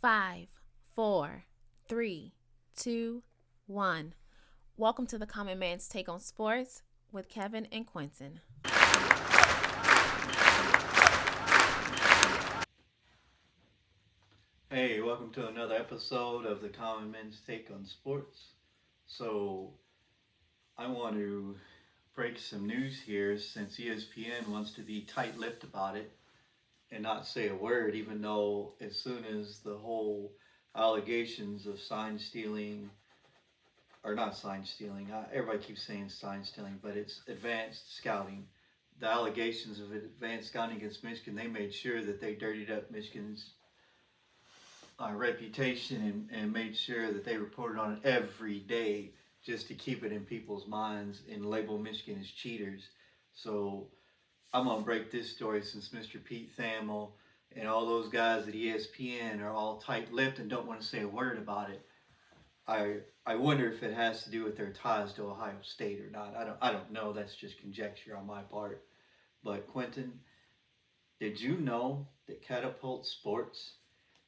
5, 4, 3, 2, 1. Welcome to the Common Man's Take on Sports with Kevin and Quentin. Hey, welcome to another episode of the Common Man's Take on Sports. So, I want to break some news here since ESPN wants to be tight-lipped about it and not say a word, even though as soon as the whole allegations of sign stealing, or not sign stealing, everybody keeps saying sign stealing, but it's advanced scouting. The allegations of advanced scouting against Michigan, they made sure that they dirtied up Michigan's reputation and made sure that they reported on it every day just to keep it in people's minds and label Michigan as cheaters. So I'm going to break this story since Mr. Pete Thamel and all those guys at ESPN are all tight-lipped and don't want to say a word about it. I wonder if it has to do with their ties to Ohio State or not. I don't know. That's just conjecture on my part. But Quentin, did you know that Catapult Sports,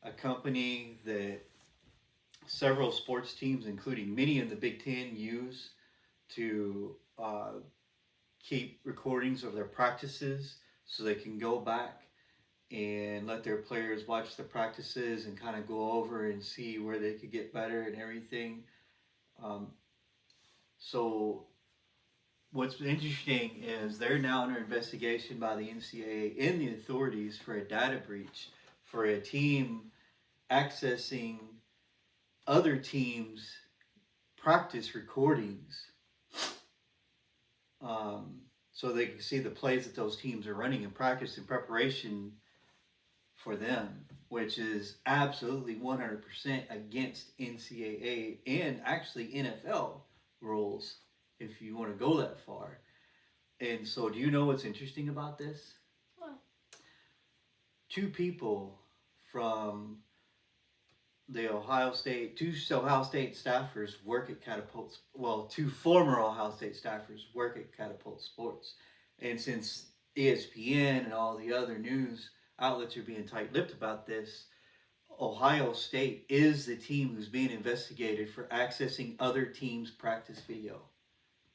a company that several sports teams, including many in the Big Ten, use to keep recordings of their practices so they can go back and let their players watch the practices and kind of go over and see where they could get better and everything. Um, so what's interesting is they're now under investigation by the NCAA and the authorities for a data breach for a team accessing other teams' practice recordings so they can see the plays that those teams are running in practice in preparation for them, which is absolutely 100% against NCAA and actually NFL rules if you want to go that far. And so do you know what's interesting about this? What? Two people from the Ohio State, two Ohio State staffers work at Catapult. Well, two former Ohio State staffers work at Catapult Sports. And since ESPN and all the other news outlets are being tight-lipped about this, Ohio State is the team who's being investigated for accessing other teams' practice video.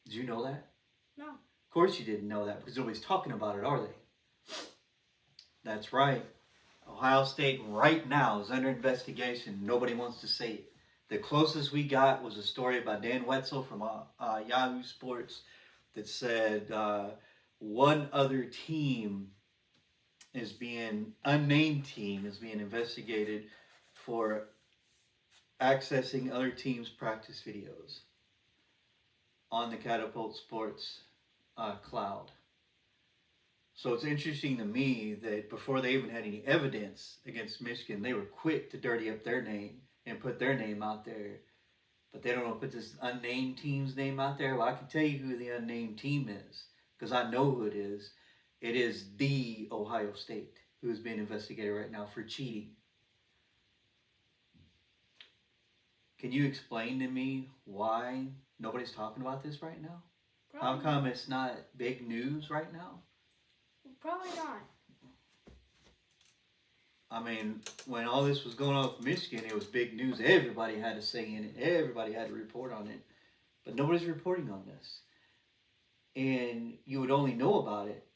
Did you know that? No. Of course you didn't know that because nobody's talking about it, are they? That's right. Ohio State right now is under investigation. Nobody wants to say it. The closest we got was a story by Dan Wetzel from Yahoo Sports that said one other team is being, unnamed team is being investigated for accessing other teams' practice videos on the Catapult Sports cloud. So it's interesting to me that before they even had any evidence against Michigan, they were quick to dirty up their name and put their name out there. But they don't want to put this unnamed team's name out there. Well, I can tell you who the unnamed team is because I know who it is. It is the Ohio State who is being investigated right now for cheating. Can you explain to me why nobody's talking about this right now? How come it's not big news right now? Probably not. I mean, when all this was going on with Michigan, it was big news. Everybody had a say in it. Everybody had to report on it. But nobody's reporting on this. And you would only know about it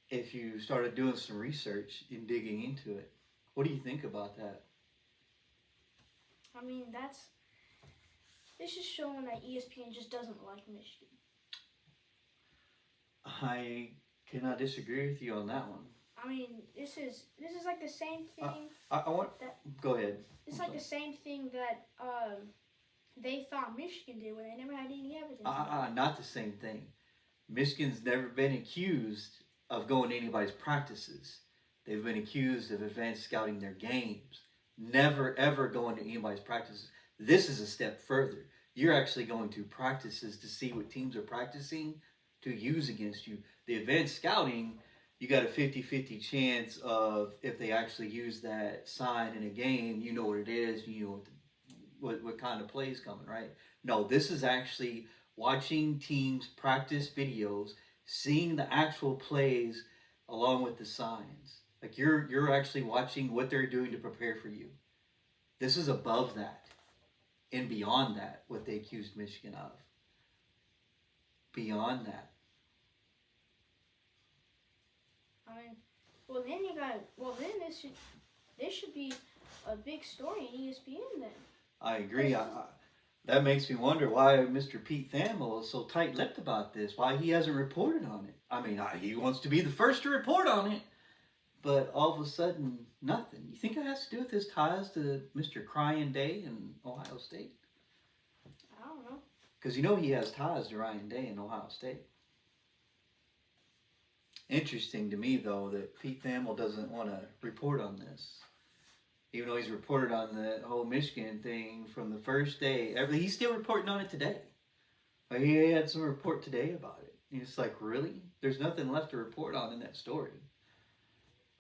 if you started doing some research and digging into it. What do you think about that? I mean, this is showing that ESPN just doesn't like Michigan. I cannot disagree with you on that one. I mean, this is like the same thing. I want. Go ahead. It's like the same thing that they thought Michigan did when they never had any evidence. Not the same thing. Michigan's never been accused of going to anybody's practices. They've been accused of advanced scouting their games. Never ever going to anybody's practices. This is a step further. You're actually going to practices to see what teams are practicing to use against you. The advanced scouting, you got a 50-50 chance of if they actually use that sign in a game, you know what it is, you know what kind of play is coming, right? No, this is actually watching teams practice videos, seeing the actual plays along with the signs. Like you're actually watching what they're doing to prepare for you. This is above that and beyond that, what they accused Michigan of. Beyond that. I mean, well then you got then this should be a big story in ESPN then. I agree. That makes me wonder why Mr. Pete Thamel is so tight-lipped about this. Why he hasn't reported on it. I mean, he wants to be the first to report on it, but all of a sudden, nothing. You think it has to do with his ties to Mr. Crying Day in Ohio State? I don't know. Because you know he has ties to Ryan Day in Ohio State. Interesting to me, though, that Pete Thamel doesn't want to report on this. Even though he's reported on the whole Michigan thing from the first day. He's still reporting on it today. Like, he had some report today about it. And it's like, really? There's nothing left to report on in that story.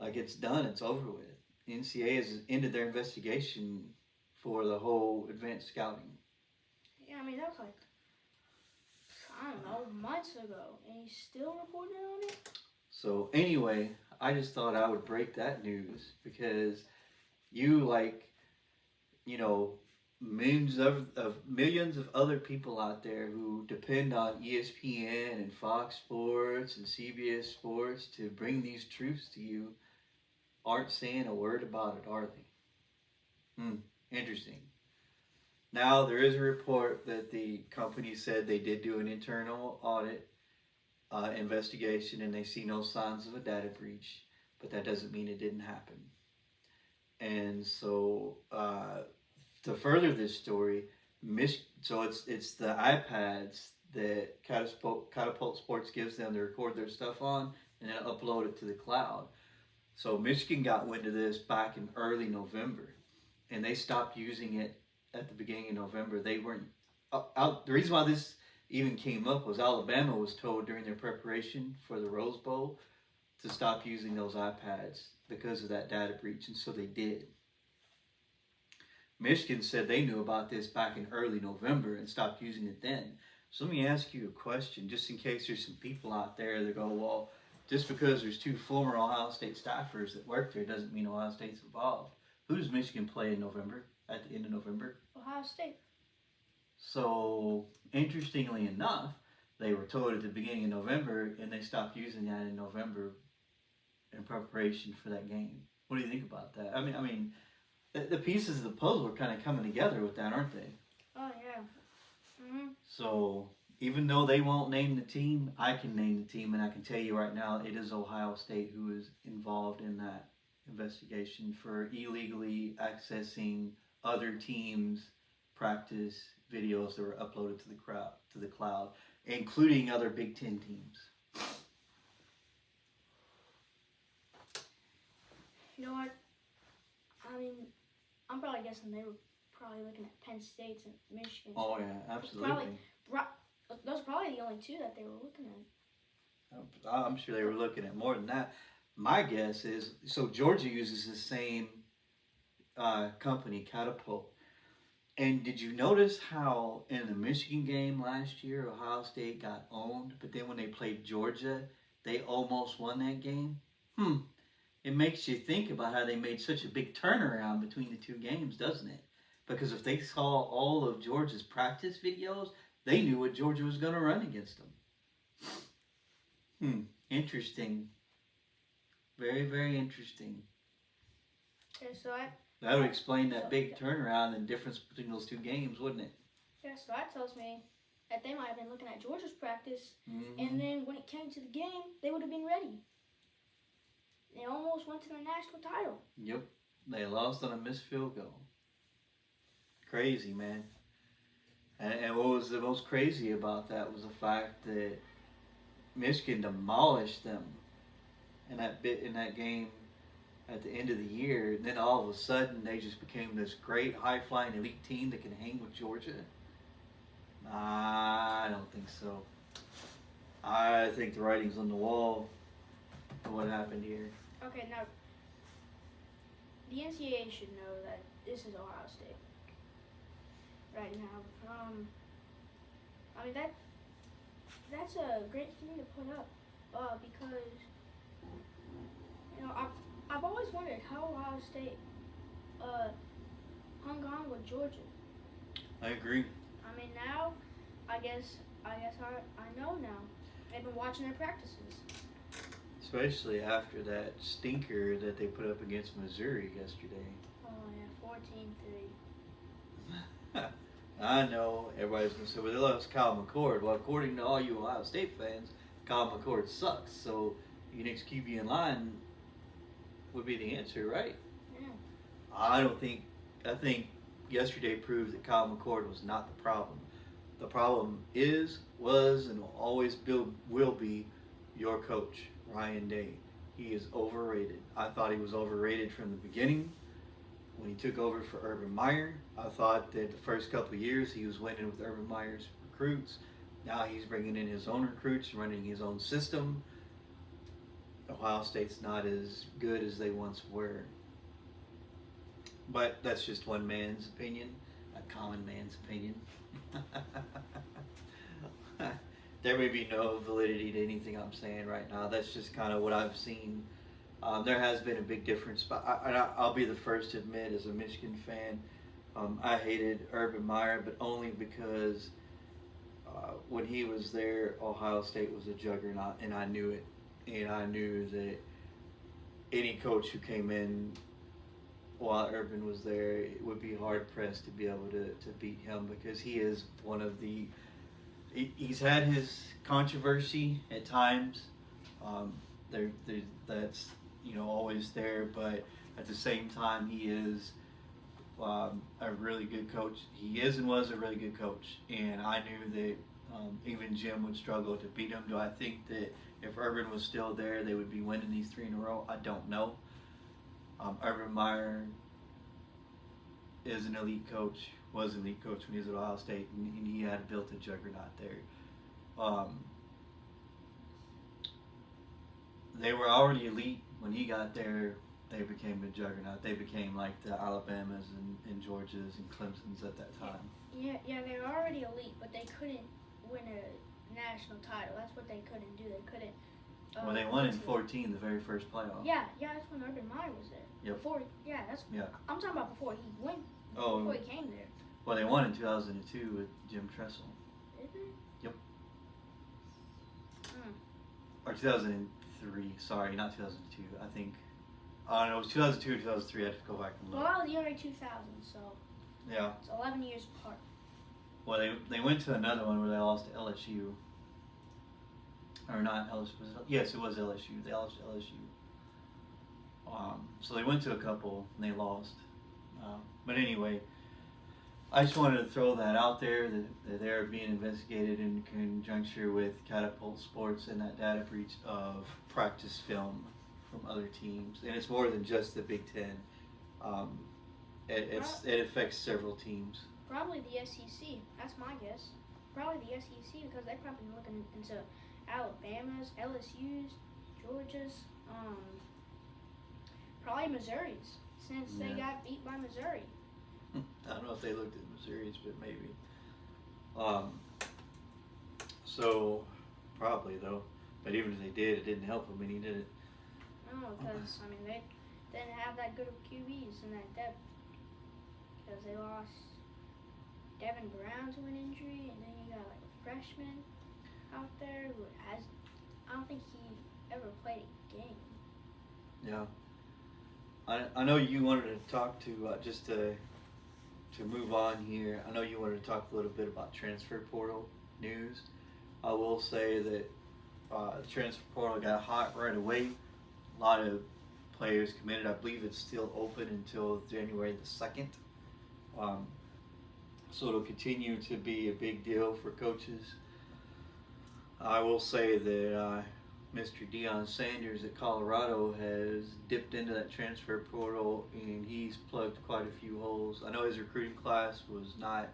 Like, it's done. It's over with. NCAA has ended their investigation for the whole advanced scouting. Yeah, I mean, that was like, I don't know, months ago. And he's still reporting on it? So, anyway, I just thought I would break that news because you, like, you know, millions of other people out there who depend on ESPN and Fox Sports and CBS Sports to bring these truths to you aren't saying a word about it, are they? Interesting. Now, there is a report that the company said they did do an internal audit investigation and they see no signs of a data breach, but that doesn't mean it didn't happen. And so, to further this story, so it's the iPads that Catapult Sports gives them to record their stuff on and then upload it to the cloud. So Michigan got wind of this back in early November, and they stopped using it at the beginning of November. They weren't out. The reason why this even came up was Alabama was told during their preparation for the Rose Bowl to stop using those iPads because of that data breach, and so they did. Michigan said they knew about this back in early November and stopped using it then. So let me ask you a question, just in case there's some people out there that go, well, just because there's two former Ohio State staffers that work there doesn't mean Ohio State's involved. Who does Michigan play in November, at the end of November? Ohio State. So, interestingly enough, they were told at the beginning of November, and they stopped using that in November in preparation for that game. What do you think about that? I mean, the pieces of the puzzle are kind of coming together with that, aren't they? Oh, yeah. Mm-hmm. So, even though they won't name the team, I can name the team, and I can tell you right now, it is Ohio State who is involved in that investigation for illegally accessing other teams' practice videos that were uploaded to the cloud, including other Big Ten teams. You know what? I mean, I'm probably guessing they were probably looking at Penn State's and Michigan. Oh, yeah, absolutely. Those are probably the only two that they were looking at. I'm sure they were looking at more than that. My guess is, so Georgia uses the same company, Catapult. And did you notice how in the Michigan game last year, Ohio State got owned, but then when they played Georgia, they almost won that game? It makes you think about how they made such a big turnaround between the two games, doesn't it? Because if they saw all of Georgia's practice videos, they knew what Georgia was going to run against them. Interesting. Very, very interesting. Okay, so that would explain that big turnaround and difference between those two games, wouldn't it? Yeah, so that tells me that they might have been looking at Georgia's practice, Mm-hmm. and then when it came to the game, they would have been ready. They almost went to the national title. Yep. They lost on a missed field goal. Crazy, man. And what was the most crazy about that was the fact that Michigan demolished them in that game at the end of the year. And then all of a sudden, they just became this great high-flying elite team that can hang with Georgia. I don't think so. I think the writing's on the wall for what happened here. Okay, now, the NCAA should know that this is Ohio State right now. I mean, that's a great thing to put up because, you know, I've always wondered how Ohio State hung with Georgia. I agree. I mean, now, I guess I know now. They've been watching their practices. Especially after that stinker that they put up against Missouri yesterday. Oh yeah, 14-3. I know everybody's going to say, well, they lost Kyle McCord. Well, according to all you Ohio State fans, Kyle McCord sucks. So your next QB in line would be the answer, right? Yeah. I think yesterday proved that Kyle McCord was not the problem. The problem was, and will be your coach, Ryan Day. He is overrated. I thought he was overrated from the beginning. When he took over for Urban Meyer, I thought that the first couple of years he was winning with Urban Meyer's recruits. Now he's bringing in his own recruits, running his own system. Ohio State's not as good as they once were. But that's just one man's opinion, a common man's opinion. There may be no validity to anything I'm saying right now. That's just kind of what I've seen. There has been a big difference, but I'll be the first to admit, as a Michigan fan, I hated Urban Meyer, but only because when he was there, Ohio State was a juggernaut, and I knew it. And I knew that any coach who came in while Urban was there, it would be hard pressed to be able to beat him, because he is one of the. He's had his controversy at times. That's always there, but at the same time, he is a really good coach. He is and was a really good coach, and I knew that even Jim would struggle to beat him. Do I think that if Urban was still there, they would be winning these 3 in a row? I don't know. Urban Meyer is an elite coach, was an elite coach when he was at Ohio State, and he had built a juggernaut there. They were already elite when he got there. They became a juggernaut. They became like the Alabamas and Georgias and Clemsons at that time. Yeah, they were already elite, but they couldn't win a national title. That's what they couldn't do. They couldn't. Well, they won in 14, the very first playoff. Yeah, that's when Urban Meyer was there. Yep. I'm talking about before he went. Oh. Before he came there. Well, they won in 2002 with Jim Tressel. Did they? Yep. Or 2003. Sorry, not 2002. I think. I don't know. It was 2002 or 2003. I have to go back and look. Well, that was the early 2000s, so. Yeah. It's 11 years apart. Well, they went to another one where they lost to LSU. Or not LSU. Yes, it was LSU. They lost to LSU. So they went to a couple and they lost. But anyway, I just wanted to throw that out there that they're being investigated in conjunction with Catapult Sports and that data breach of practice film from other teams. And it's more than just the Big Ten. It affects several teams. Probably the SEC. That's my guess. Probably the SEC, because they're probably looking into Alabama's, LSU's, Georgia's, probably Missouri's, since they got beat by Missouri. I don't know if they looked at Missouri's, but maybe. So, probably though. But even if they did, it didn't help them any, did it? No, because, they didn't have that good of QBs in that depth. Because they lost Devin Brown to an injury, and then you got like a freshman out there who I don't think he ever played a game. Yeah. I know you wanted to talk to, just to move on here, I know you wanted to talk a little bit about transfer portal news. I will say that the transfer portal got hot right away. A lot of players committed. I believe it's still open until January the 2nd. So it'll continue to be a big deal for coaches. I will say that Mr. Deion Sanders at Colorado has dipped into that transfer portal and he's plugged quite a few holes. I know his recruiting class was not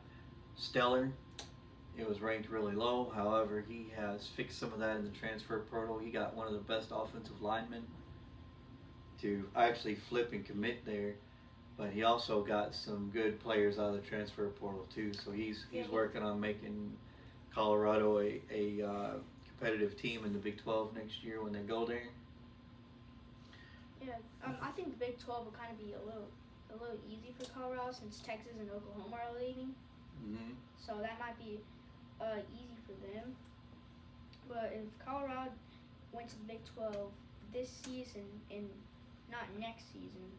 stellar. It was ranked really low. However, he has fixed some of that in the transfer portal. He got one of the best offensive linemen to actually flip and commit there. But he also got some good players out of the transfer portal too. So he's working on making Colorado a competitive team in the Big 12 next year when they go there. Yeah, I think the Big 12 will kind of be a little a little easy for Colorado since Texas and Oklahoma are leading. Mm-hmm. So that might be easy for them. But if Colorado went to the Big 12 this season and not next season,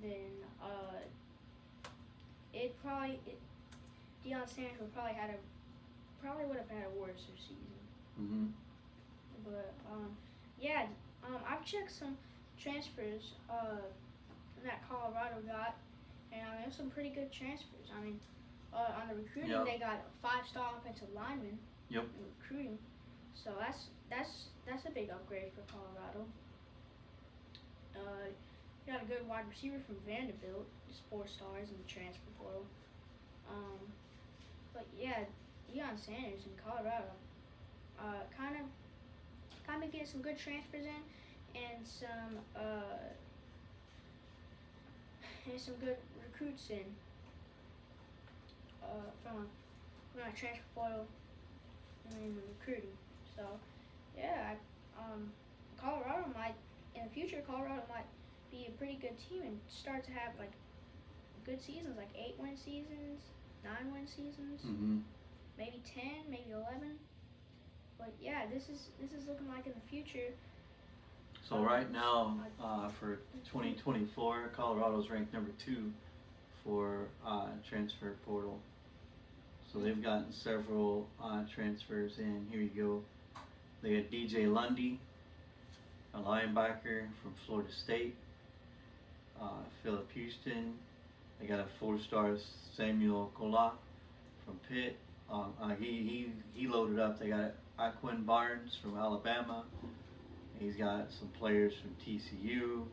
then Deion Sanders would probably would have had a worse season. Mm-hmm. But yeah, I've checked some transfers that Colorado got, and I mean, there's some pretty good transfers. I mean, on the recruiting, Yep. they got a 5-star offensive lineman. Yep. In recruiting, so that's a big upgrade for Colorado. You got a good wide receiver from Vanderbilt, just 4 stars in the transfer portal. But yeah, Deion Sanders in Colorado, kind of get some good transfers in, and some good recruits in from that transfer portal and recruiting. So yeah, Colorado might in the future. Colorado might be a pretty good team and start to have like good seasons, like 8-win seasons, 9-win seasons, Mm-hmm. maybe 10, maybe 11. But yeah, this is looking like in the future. So right now, for 2024, Colorado's ranked number 2 for transfer portal. So they've gotten several transfers in. Here you go. They got DJ Lundy, a linebacker from Florida State. Philip Houston. They got a 4-star Samuel Kola from Pitt. He loaded up. They got Aquin Barnes from Alabama. He's got some players from TCU,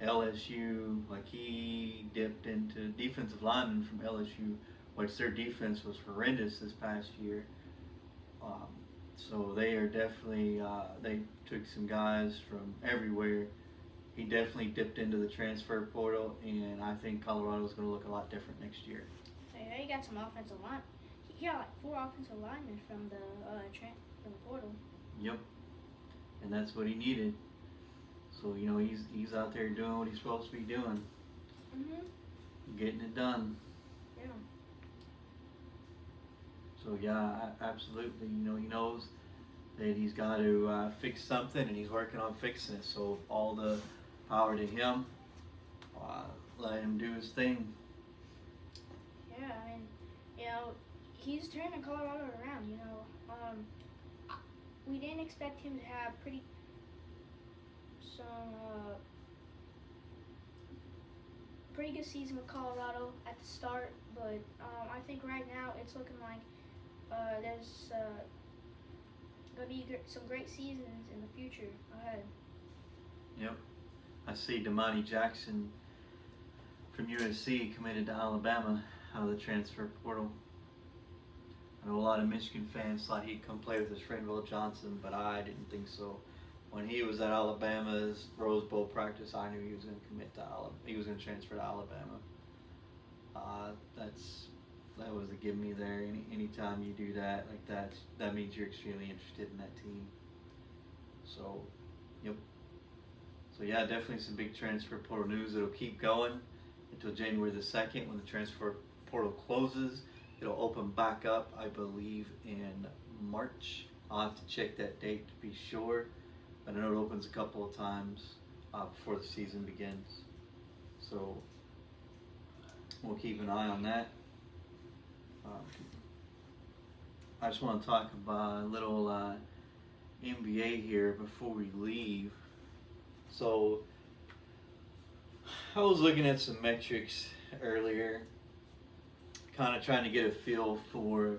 LSU. Like he dipped into defensive linemen from LSU, which their defense was horrendous this past year. So they are definitely they took some guys from everywhere. He definitely dipped into the transfer portal, and I think Colorado's going to look a lot different next year. So yeah, he got some offensive line. He got like 4 offensive linemen from the portal. Yep. And that's what he needed. So he's out there doing what he's supposed to be doing, getting it done. Yeah. So yeah, absolutely. He knows that he's got to fix something, and he's working on fixing it. So all the power to him. Let him do his thing. Yeah, I mean, he's turning Colorado around. We didn't expect him to have pretty good season with Colorado at the start, but I think right now it's looking like there's going to be some great seasons in the future ahead. Yep. I see Damani Jackson from USC committed to Alabama out of the transfer portal. I know a lot of Michigan fans thought he'd come play with his friend Will Johnson, but I didn't think so. When he was at Alabama's Rose Bowl practice, I knew he was going to commit to Alabama. He was going to transfer to Alabama. That was a give me there. Anytime you do that, like that means you're extremely interested in that team. So, yep. So yeah, definitely some big transfer portal news. It'll keep going until January the 2nd when the transfer portal closes. It'll open back up, I believe, in March. I'll have to check that date to be sure. But I know it opens a couple of times before the season begins. So we'll keep an eye on that. I just want to talk about a little NBA here before we leave. So I was looking at some metrics earlier, kind of trying to get a feel for.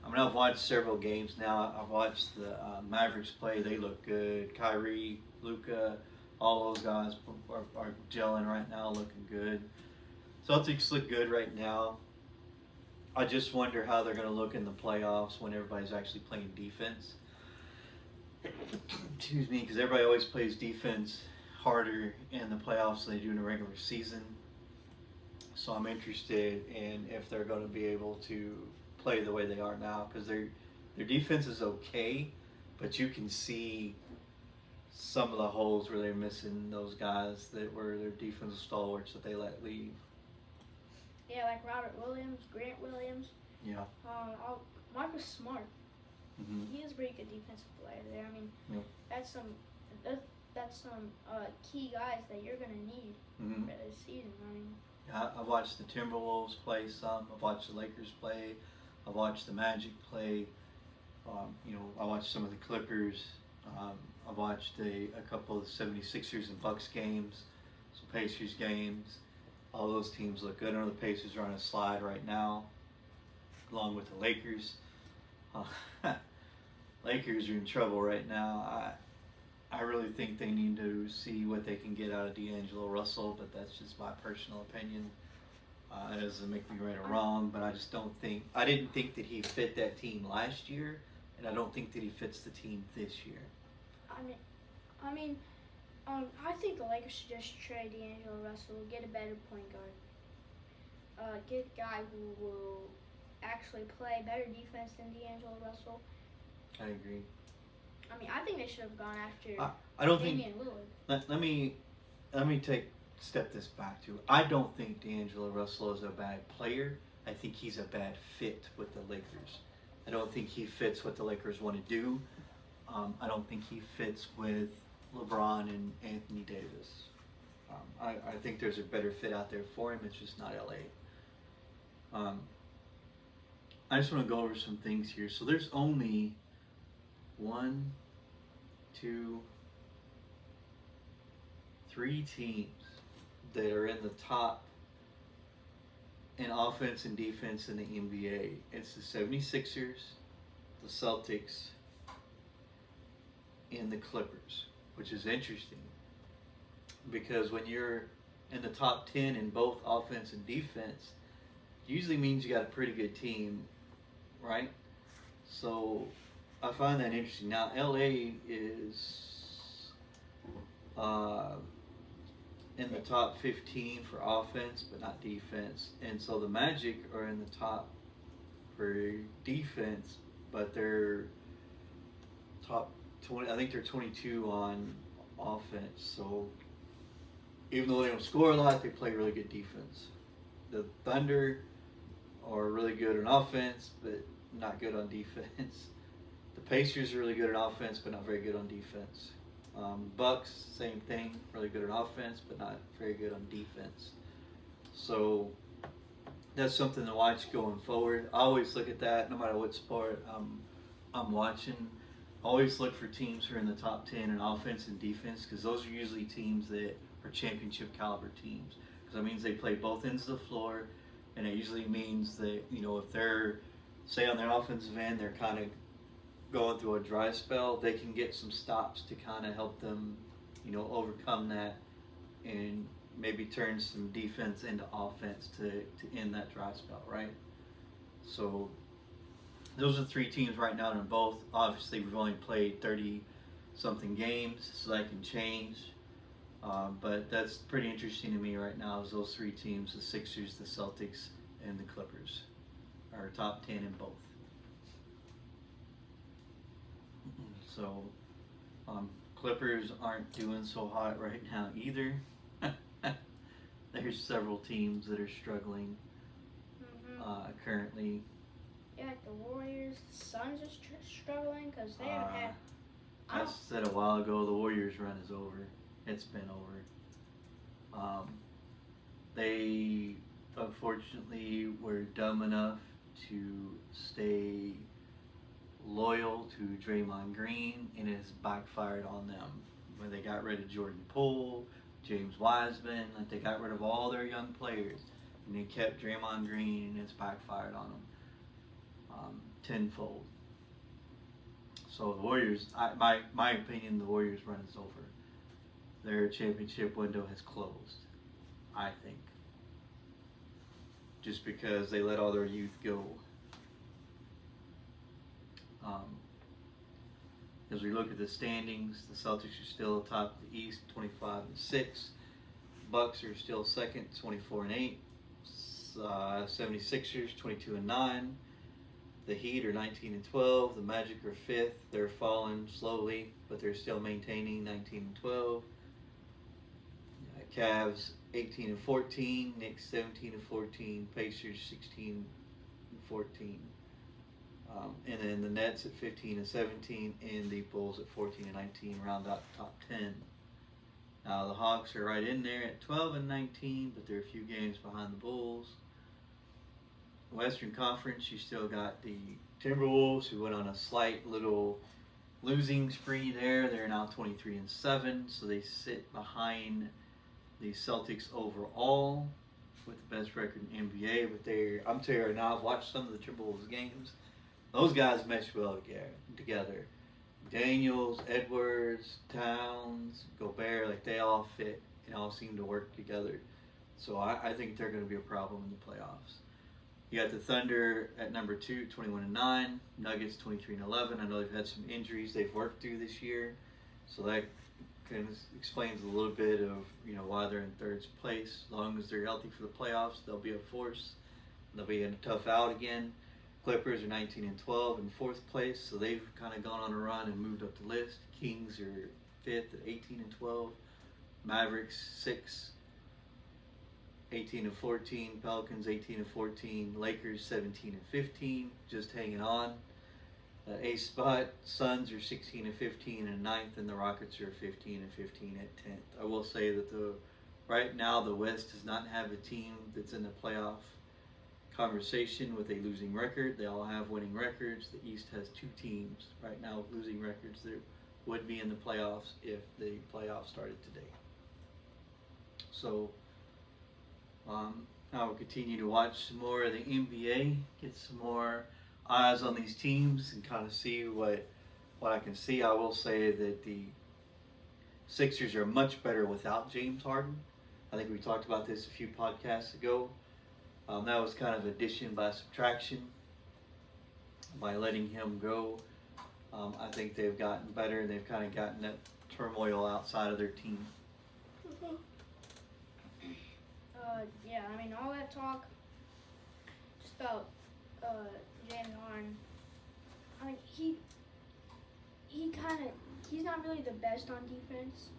I've watched several games now. I've watched the Mavericks play. They look good. Kyrie, Luka, all those guys are gelling right now, looking good. Celtics look good right now. I just wonder how they're going to look in the playoffs when everybody's actually playing defense. Excuse me, because everybody always plays defense harder in the playoffs than they do in the regular season. So I'm interested in if they're going to be able to play the way they are now, because their defense is okay, but you can see some of the holes where they're missing those guys that were their defensive stalwarts that they let leave. Yeah, like Robert Williams, Grant Williams. Yeah. Marcus Smart. Mm-hmm. He is a pretty good defensive player there. I mean, Yep. that's some key guys that you're gonna need Mm-hmm. for this season. I mean, I've watched the Timberwolves play some. I've watched the Lakers play. I've watched the Magic play. I watched some of the Clippers. I've watched a couple of the 76ers and Bucks games, some Pacers games. All those teams look good. I know the Pacers are on a slide right now, along with the Lakers. Lakers are in trouble right now. I really think they need to see what they can get out of D'Angelo Russell, but that's just my personal opinion. It doesn't make me right or wrong, but I didn't think that he fit that team last year, and I don't think that he fits the team this year. I think the Lakers should just trade D'Angelo Russell, get a better point guard, get a guy who will actually play better defense than D'Angelo Russell. I agree. I think they should have gone after I don't Damian think. Lillard. Let me step this back to. I don't think D'Angelo Russell is a bad player. I think he's a bad fit with the Lakers. I don't think he fits what the Lakers want to do. I don't think he fits with LeBron and Anthony Davis. I think there's a better fit out there for him. It's just not LA. I just want to go over some things here. So there's only 1, 2, 3 teams that are in the top in offense and defense in the NBA. It's the 76ers, the Celtics, and the Clippers, which is interesting because when you're in the top 10 in both offense and defense, it usually means you got a pretty good team, right? So I find that interesting. Now, LA is in the top 15 for offense, but not defense. And so the Magic are in the top for defense, but they're top 20. I think they're 22 on offense. So even though they don't score a lot, they play really good defense. The Thunder are really good on offense, but not good on defense. The Pacers are really good on offense, but not very good on defense. Bucks, same thing, really good on offense, but not very good on defense. So that's something to watch going forward. I always look at that, no matter what sport I'm watching. Always look for teams who are in the top 10 in offense and defense, because those are usually teams that are championship caliber teams. Because that means they play both ends of the floor, and it usually means that, if they're, say on their offensive end, they're kind of going through a dry spell, they can get some stops to kind of help them, overcome that and maybe turn some defense into offense to end that dry spell, right? So those are 3 teams right now in both. Obviously, we've only played 30-something games, so that can change. But that's pretty interesting to me right now is those 3 teams, the Sixers, the Celtics, and the Clippers, are top 10 in both. So, Clippers aren't doing so hot right now either. There's several teams that are struggling currently. Yeah, like the Warriors, the Suns are struggling because they haven't had. I said a while ago the Warriors' run is over. It's been over. They unfortunately were dumb enough to stay loyal to Draymond Green, and it has backfired on them. When they got rid of Jordan Poole, James Wiseman, they got rid of all their young players, and they kept Draymond Green, and it's backfired on them tenfold. So the Warriors, my opinion, the Warriors' run is over. Their championship window has closed, I think, just because they let all their youth go. As we look at the standings, the Celtics are still atop the East, 25-6. Bucks are still second, 24-8. 76ers, 22-9. The Heat are 19-12. The Magic are fifth. They're falling slowly, but they're still maintaining 19-12. Cavs 18-14. Knicks 17-14. Pacers 16-14. And then the Nets at 15-17, and the Bulls at 14-19 round out the top 10. Now the Hawks are right in there at 12-19, but they're a few games behind the Bulls. Western Conference, you still got the Timberwolves, who went on a slight little losing spree there. They're now 23-7, so they sit behind the Celtics overall with the best record in NBA. But I'm telling you right now, I've watched some of the Timberwolves games. Those guys mesh well together. Daniels, Edwards, Towns, Gobert, like they all fit and all seem to work together. So I think they're going to be a problem in the playoffs. You got the Thunder at number 2, 21-9. Nuggets 23-11. I know they've had some injuries they've worked through this year, so that kind of explains a little bit of why they're in third place. As long as they're healthy for the playoffs, they'll be a force. They'll be in a tough out again. Clippers are 19-12 in fourth place, so they've kind of gone on a run and moved up the list. Kings are fifth at 18-12. Mavericks 6, 18-14. Pelicans 18-14. Lakers 17-15, just hanging on. Eighth spot. Suns are 16-15 and ninth, and the Rockets are 15-15 at 10th. I will say that right now the West does not have a team that's in the playoff conversation with a losing record. They all have winning records. The East has 2 teams right now with losing records that would be in the playoffs if the playoffs started today. So I will continue to watch some more of the NBA, get some more eyes on these teams, and kind of see what I can see. I will say that the Sixers are much better without James Harden. I think we talked about this a few podcasts ago. That was kind of addition by subtraction by letting him go. I think they've gotten better, and they've kind of gotten that turmoil outside of their team. Yeah, I mean, all that talk just about James Harden. I mean, he's not really the best on defense.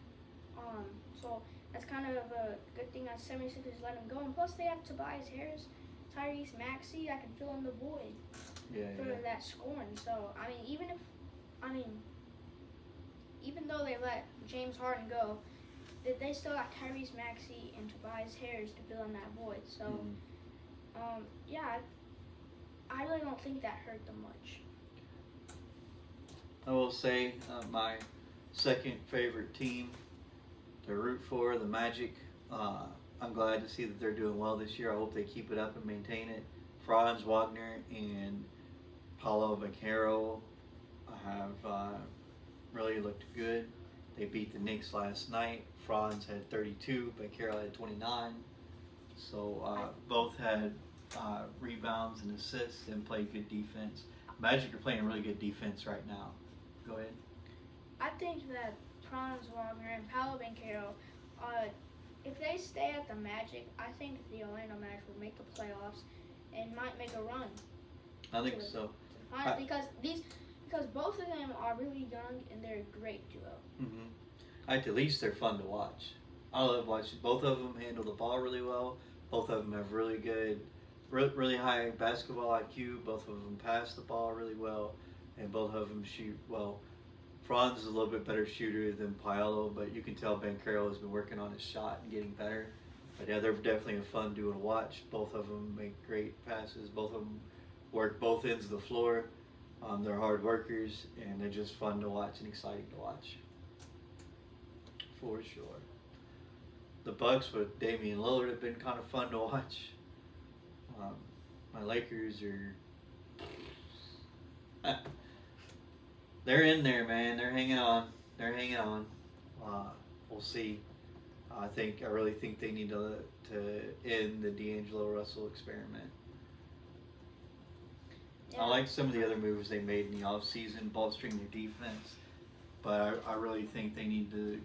So that's kind of a good thing that 76ers let him go. And plus, they have Tobias Harris, Tyrese Maxey that can fill in the void for that scoring. So I mean, even though they let James Harden go, they still got Tyrese Maxey and Tobias Harris to fill in that void. So yeah, I really don't think that hurt them much. I will say my second favorite team to root for, the Magic. I'm glad to see that they're doing well this year. I hope they keep it up and maintain it. Franz Wagner and Paolo Banchero have really looked good. They beat the Knicks last night. Franz had 32, Banchero had 29. So both had rebounds and assists and played good defense. Magic are playing really good defense right now. Go ahead. I think that Franz Wagner and Paolo Banchero, if they stay at the Magic, I think the Orlando Magic will make the playoffs and might make a run. I think so. Because both of them are really young and they're a great duo. At least they're fun to watch. I love watching. Both of them handle the ball really well. Both of them have really good, really high basketball IQ. Both of them pass the ball really well, and both of them shoot well. Franz is a little bit better shooter than Paolo, but you can tell Banchero has been working on his shot and getting better. But yeah, they're definitely a fun duo to watch. Both of them make great passes. Both of them work both ends of the floor. They're hard workers, and they're just fun to watch and exciting to watch. For sure. The Bucks with Damian Lillard have been kind of fun to watch. My Lakers are... they're in there, man. They're hanging on. We'll see. I really think they need to end the D'Angelo Russell experiment. Yeah. I like some of the other moves they made in the offseason, bolstering their defense. But I really think they need to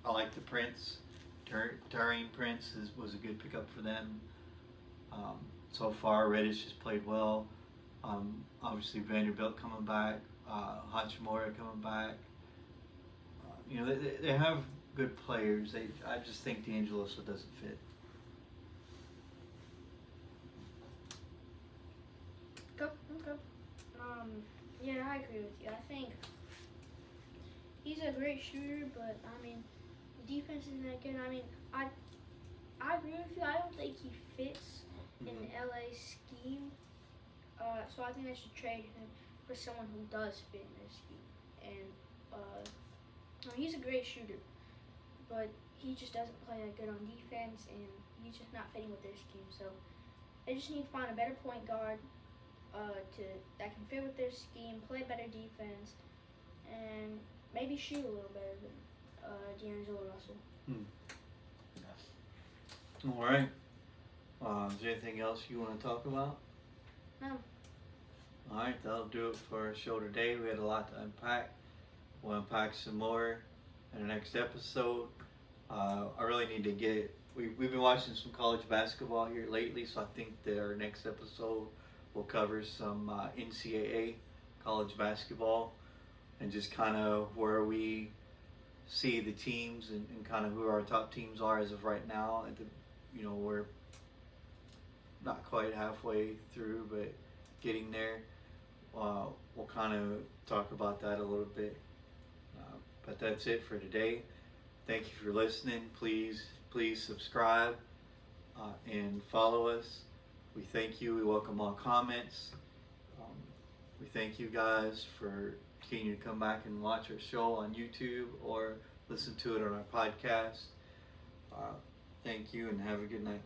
I like the Prince. Taurean Prince was a good pickup for them. So far, Reddish has played well. Obviously, Vanderbilt coming back. Hachimura coming back. They have good players. I just think D'Angeloso doesn't fit. Okay. Yeah, I agree with you. I think he's a great shooter, but I mean, the defense isn't that good. I mean, I agree with you. I don't think he fits in Mhm. LA's scheme. So I think they should trade him for someone who does fit in their scheme. And he's a great shooter, but he just doesn't play that good on defense, and he's just not fitting with their scheme. So they just need to find a better point guard that can fit with their scheme, play better defense, and maybe shoot a little better than D'Angelo Russell. All right. Is there anything else you want to talk about? No. All right, that'll do it for our show today. We had a lot to unpack. We'll unpack some more in the next episode. I really need to get. We've been watching some college basketball here lately, so I think that our next episode will cover some NCAA college basketball and just kind of where we see the teams and kind of who our top teams are as of right now. We're not quite halfway through, but getting there. We'll kind of talk about that a little bit. But that's it for today. Thank you for listening. Please subscribe and follow us. We thank you. We welcome all comments. We thank you guys for continuing to come back and watch our show on YouTube or listen to it on our podcast. Thank you and have a good night.